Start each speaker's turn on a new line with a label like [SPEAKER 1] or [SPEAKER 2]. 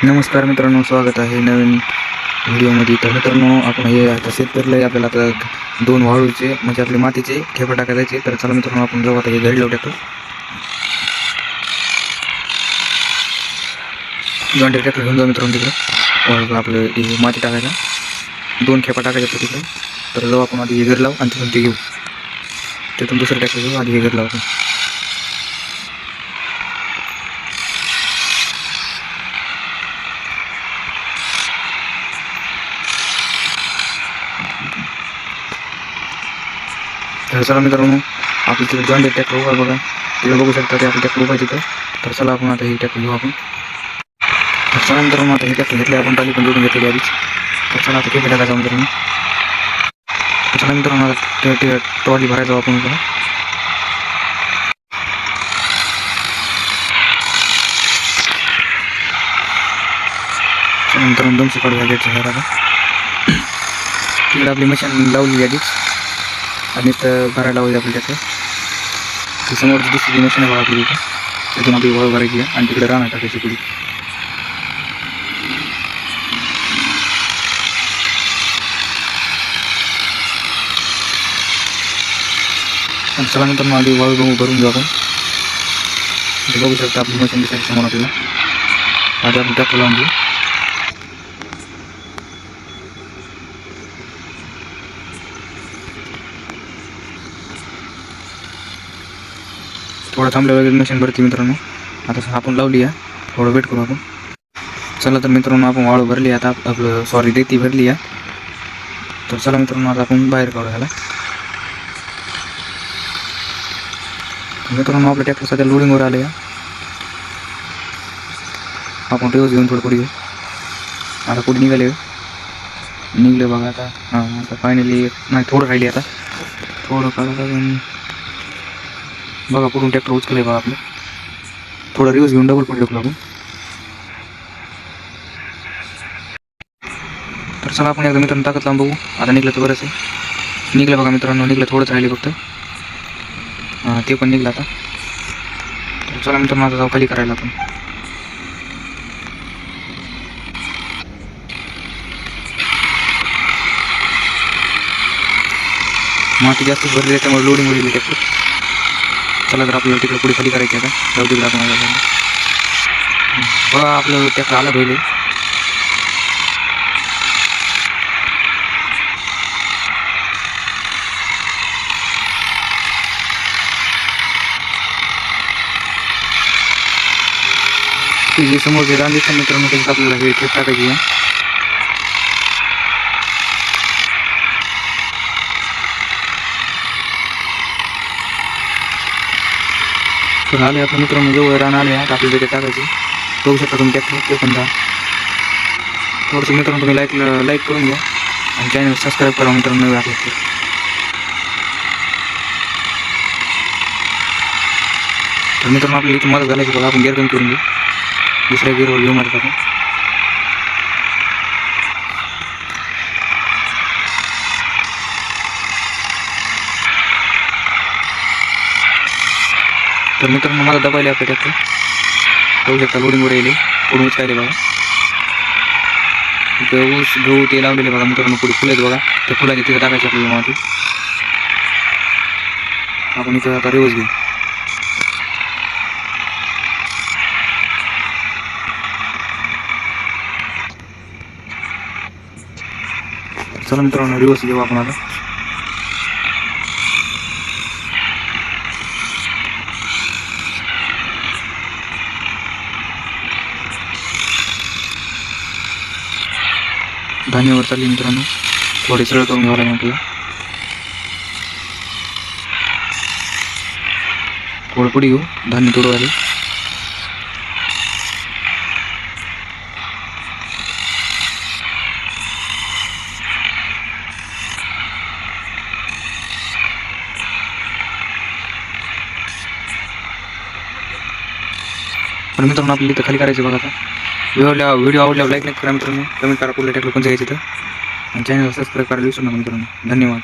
[SPEAKER 1] नमस्कार मित्रांनो, स्वागत आहे नवीन व्हिडिओमध्ये. तर मित्रांनो, आपण हे आता शेत पेरलं आपल्याला आता 2 वाळूचे म्हणजे आपले मातीचे खेपा टाकायचे. तर चला मित्रांनो, आपण जाऊ आता हे घरी लावू ट्रॅक्टर. जॉन ट्रॅक्टर घेऊन जाऊ मित्रांनो तिकडं आपलं हे माती टाकायला. 2 खेपा टाकायच्या तिकडे. तर जाऊ आपण आधी हे घर लावू आणि तिथून ते घेऊ. तिथून दुसरं ट्रॅक्टर घेऊ, आधी हे घर लावू आपण. तर चला मित्रांनो, आपलं तिकडे जॉन ट्रॅक्टर उभा बघा, तिकडे बघू शकता ते आपलं ट्रॅक्टर उभा तिथं. तर चला आपण आता हे ट्रॅक्टर घेऊ आपण. तर चला मित्रांनो, आता हे ट्रॅक्टर घेतले आपण, टाली पण जोडून घेतलेली आधीच. तर चला आता खेपा टाकायचा मित्रांनो. तर चला मित्रांनो, आता ट्रॉली भरायचा आपण इकडं. मित्रांनो 200 काढू घ्यायचं घराला. तिकडे आपली मशीन लावली आधीच आणि तर भरायला लावली आपली ट्रॅक्टर. ती समोरची दुसरी मशीन आहे आपली तिथं, तिथून आपली वाळू भरायची आहे आणि तिकडे राहणार टाकायची पुढे. आणि चला मित्रांनो, आधी वाळू भरून घेऊ आपण. बघू शकता आपली मशीन दिसायची समोर आपल्याला. आधी आपण ट्रॅक्टर लावून घेऊ. थोडं थांबल्या वगैरे मशीन भरते मित्रांनो. आता आपण लावली आहे, थोडं वेट करू आपण. चला तर मित्रांनो, आपण वाळू भरली आता, आपलं सॉरी रेती भरली आहे. तर चला मित्रांनो, आता आपण बाहेर काढू ह्याला. मित्रांनो, आपलं ट्रॅक्टर सध्या लोडिंगवर आलं आहे. आपण रिवर्स घेऊन थोडं पुढे घेऊ. आता पुढे निघाले बघा आता. हां, आता फायनली नाही, थोडं राहिले आता, थोडं काढा बघा. पुढून ट्रॅक्टर उचकलं बघा आपलं. थोडं रिवर्स घेऊन डबल पडलो आपण. तर चला आपण एकदा मित्रांनो ताकद लावून बघू. आता निघलं तर बरंच आहे. निघलं बघा मित्रांनो, निघलं, थोडंच राहिले फक्त. हां, ते पण निघलं आता. तर चला मित्रांनो, आता जाऊ खाली करायला आपण. माती जास्त भरली आहे त्यामुळे लोडिंग होईल ट्रॅक्टर. चला तर आपल्याला तिकडे पुढे खाली करायची आता. जाऊ तिकडे आपण बघा, आपलं ट्रॅक्टर आला होईल. जे समोर जे रान दिसतं मित्रांनो, त्याच्यात आपल्याला हे खेप टाकायची आहे. तर आले आपण मित्रांनो, जवळ रान आले आहेत, आपल्याला त्याच्यात टाकायची. बघू शकता तुम्ही ट्रॅक्टर, ते पण थोडंसं मित्रांनो तुम्ही लाईक करून घ्या आणि चॅनल सबस्क्राईब करा मित्रांनो नवीन असलं तर. तर मित्रांनो, आपल्याला इथं मदत घालायची बघा. आपण गेअर कमी करून घेऊ, दुसऱ्या गेअरवर घेऊ मदत आपण. तर मित्रांनो, मला दबायला आपल्या ट्रॅक्टर. बघू शकता लोडिंगवर येईल, पुढे उचकायले बघा. इथं ऊस गहू ते लावलेले बघा मित्रांनो. पुढे फुलं आहेत बघा, त्या फुलाचे तिथं टाकायचे आपल्याला माती. आपण इथं आता रिवर्स घेऊ. चला मित्रांनो, रिवर्स घेऊ आपण आता. धान्यावर चालली मित्रांनो, थोडी सरळ करून घ्यावं लागेल आपल्याला. थोडं पुढे घेऊ, धान्य थोडं आले. पण मित्रांनो, आपल्याला इथं खाली करायचं बघा. आता व्हिडिओ आवडल्यावर लाईक करा मित्रांनो, कमेंट करा कुठल्या ट्रॅक्टर कोणतं घ्यायचं तर, आणि चॅनल सबस्क्राईब करायला विसरू नका मित्रांनो. धन्यवाद.